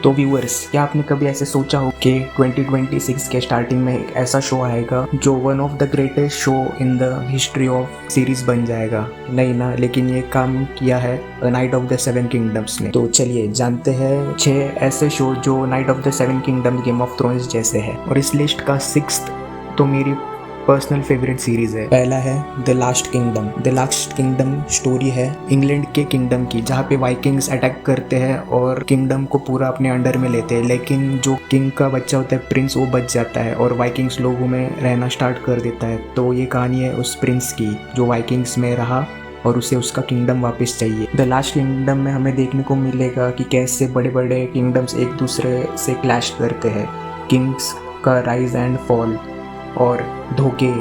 तो व्यूअर्स, क्या आपने कभी ऐसे सोचा हो कि 2026 के स्टार्टिंग में एक ऐसा शो आएगा जो one of the greatest show in the history of series बन जाएगा? नहीं ना, लेकिन ये काम किया है night of the seven kingdoms ने। तो चलिए जानते हैं 6 ऐसे शो जो night of the seven kingdom game of thrones जैसे है। और इस लिस्ट का 6th तो मेरी पर्सनल फेवरेट सीरीज है। पहला है the last kingdom. The last kingdom story है इंग्लैंड के किंगडम की, जहाँ पे वाइकिंग्स अटैक करते हैं और किंगडम को पूरा अपने अंडर में लेते हैं। लेकिन जो किंग का बच्चा होता है प्रिंस, वो बच जाता है और वाइकिंग्स लोगों में रहना स्टार्ट कर देता है। तो ये कहानी है उस प्रिंस की जो वाइकिंग्स में रहा और उसे उसका किंगडम वापस चाहिए। द लास्ट किंगडम में हमें देखने को मिलेगा कि कैसे बड़े बड़े किंगडम्स एक दूसरे से क्लैश करते हैं, किंग्स का राइज एंड फॉल और धोखे,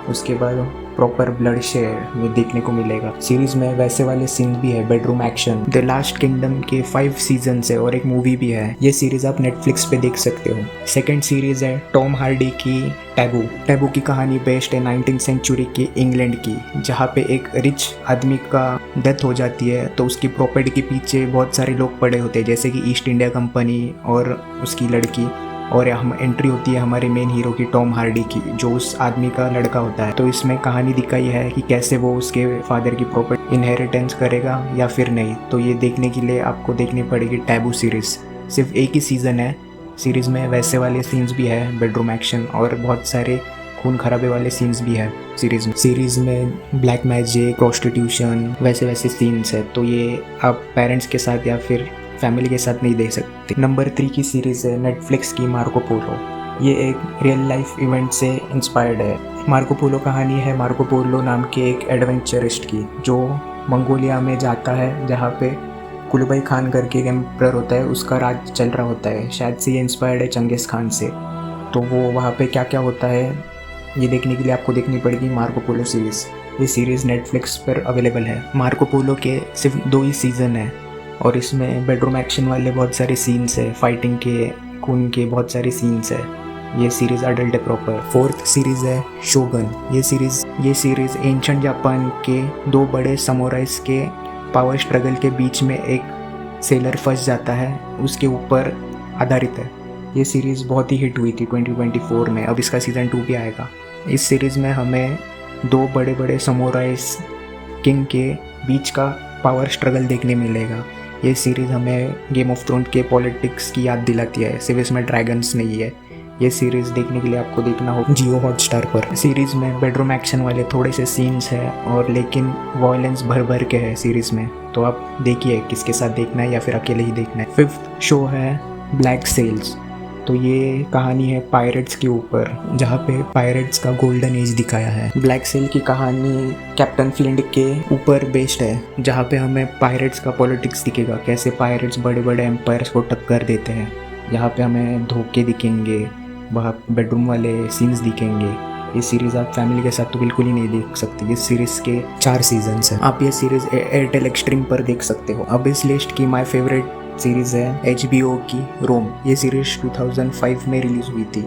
उसके बाद प्रॉपर ब्लड शेयर में देखने को मिलेगा। सीरीज में वैसे वाले सीन भी है, bedroom action. The last kingdom के 5 सीजन्स है और एक मूवी भी है। ये सीरीज आप नेटफ्लिक्स पे देख सकते हो। सेकंड सीरीज है टॉम हार्डी की टैबू। टैबू की कहानी बेस्ड है 19th सेंचुरी के इंग्लैंड की, जहाँ पे एक रिच आदमी का डेथ हो जाती है तो उसकी प्रॉपर्टी के पीछे बहुत सारे लोग पड़े होते हैं, जैसे कि ईस्ट इंडिया कंपनी और उसकी लड़की। और हम एंट्री होती है हमारे मेन हीरो की, टॉम हार्डी की, जो उस आदमी का लड़का होता है। तो इसमें कहानी दिखाई है कि कैसे वो उसके फादर की प्रॉपर्टी इनहेरिटेंस करेगा या फिर नहीं। तो ये देखने के लिए आपको देखनी पड़ेगी टैबू सीरीज़। सिर्फ एक ही सीज़न है सीरीज़ में, वैसे वाले सीन्स भी है, बेडरूम एक्शन और बहुत सारे खून खराबे वाले सीन्स भी है सीरीज़ में। सीरीज़ में ब्लैक मैजिक, प्रोस्टिट्यूशन, वैसे सीन्स है। तो ये आप पेरेंट्स के साथ या फिर फैमिली के साथ नहीं देख सकते। नंबर 3 की सीरीज़ है नेटफ्लिक्स की मार्को पोलो। ये एक रियल लाइफ इवेंट से इंस्पायर्ड है। मार्को पोलो कहानी है मार्को पोलो नाम के एक एडवेंचरिस्ट की, जो मंगोलिया में जाता है, जहाँ पे कुलुबाई खान करके एक एम्परर होता है, उसका राज चल रहा होता है। शायद से ये इंस्पायर्ड है चंगेज़ खान से। तो वो वहाँ पे क्या क्या होता है ये देखने के लिए आपको देखनी पड़ेगी मार्को पोलो सीरीज़। ये सीरीज़ नेटफ्लिक्स पर अवेलेबल है। मार्को पोलो के सिर्फ 2 ही सीज़न है और इसमें बेडरूम एक्शन वाले बहुत सारे सीन्स है, फाइटिंग के, खून के बहुत सारे सीन्स है। ये सीरीज़ अडल्ट है प्रॉपर। 4th सीरीज़ है शोगन। ये सीरीज़ एंशिएंट जापान के 2 बड़े समुराइज के पावर स्ट्रगल के बीच में एक सेलर फंस जाता है, उसके ऊपर आधारित है। ये सीरीज़ बहुत ही हिट हुई थी 2024 में। अब इसका सीज़न 2 भी आएगा। इस सीरीज़ में हमें 2 बड़े बड़े समुराइज किंग के बीच का पावर स्ट्रगल देखने मिलेगा। ये सीरीज़ हमें गेम ऑफ थ्रोन्स के पॉलिटिक्स की याद दिलाती है, सिर्फ इसमें ड्रैगन्स नहीं है। ये सीरीज़ देखने के लिए आपको देखना होगा जियो हॉटस्टार पर। सीरीज़ में बेडरूम एक्शन वाले थोड़े से सीन्स हैं और लेकिन वॉयलेंस भर भर के है सीरीज़ में। तो आप देखिए किसके साथ देखना है या फिर अकेले ही देखना है। 5th शो है ब्लैक सेल्स। तो ये कहानी है पायरेट्स के ऊपर, जहाँ पे पायरेट्स का गोल्डन एज दिखाया है। ब्लैक सेल की कहानी कैप्टन फ्लिंट के ऊपर बेस्ड है, जहाँ पे हमें पायरेट्स का पॉलिटिक्स दिखेगा, कैसे पायरेट्स बड़े बड़े एम्पायर्स को टक्कर देते हैं। यहाँ पे हमें धोखे दिखेंगे, वहाँ बेडरूम वाले सीन्स दिखेंगे। ये सीरीज़ आप फैमिली के साथ तो बिल्कुल ही नहीं देख सकते। इस सीरीज़ के 4 सीजन्स हैं। आप ये सीरीज़ एयरटेल एक्सट्रीम पर देख सकते हो। अब इस लिस्ट की माय फेवरेट सीरीज़ है HBO की रोम। ये सीरीज़ 2005 में रिलीज़ हुई थी।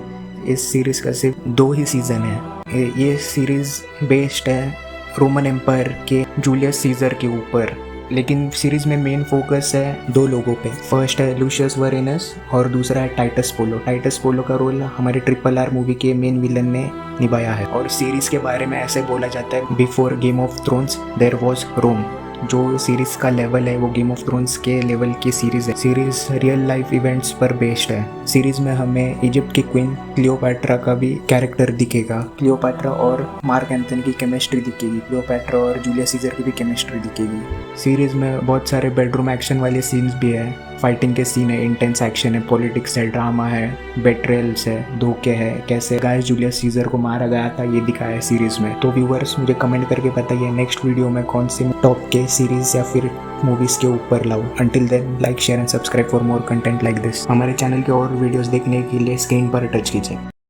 इस सीरीज़ का सिर्फ 2 ही सीज़न है। ये सीरीज़ बेस्ड है रोमन एम्पायर के जूलियस सीजर के ऊपर, लेकिन सीरीज़ में मेन फोकस है 2 लोगों पे। फर्स्ट है लूशियस वरेनस और दूसरा है टाइटस पोलो। टाइटस पोलो का रोल हमारे RRR मूवी के मेन विलन ने निभाया है। और सीरीज़ के बारे में ऐसे बोला जाता है, before Game of Thrones there was Rome. जो सीरीज़ का लेवल है वो गेम ऑफ थ्रोन्स के लेवल की सीरीज़ है। सीरीज़ रियल लाइफ इवेंट्स पर बेस्ड है। सीरीज़ में हमें इजिप्ट की क्वीन क्लियोपैट्रा का भी कैरेक्टर दिखेगा। क्लियोपैट्रा और मार्क एंथनी की केमिस्ट्री दिखेगी। क्लियोपैट्रा और जूलियस सीजर की भी केमिस्ट्री दिखेगी। सीरीज़ में बहुत सारे बेडरूम एक्शन वाले सीन्स भी है, फाइटिंग के सीन है, इंटेंस एक्शन है, पॉलिटिक्स है, ड्रामा है, बेट्रेल्स है, धोखे है, कैसे गाइस जूलियस सीजर को मारा गया था ये दिखाया है सीरीज़ में। तो व्यूअर्स मुझे कमेंट करके बताइए नेक्स्ट वीडियो में कौन सी टॉप के सीरीज़ या फिर मूवीज़ के ऊपर लाऊं। Until then like share and subscribe for more content like this. हमारे चैनल के और वीडियोस देखने के लिए स्क्रीन पर टच कीजिए।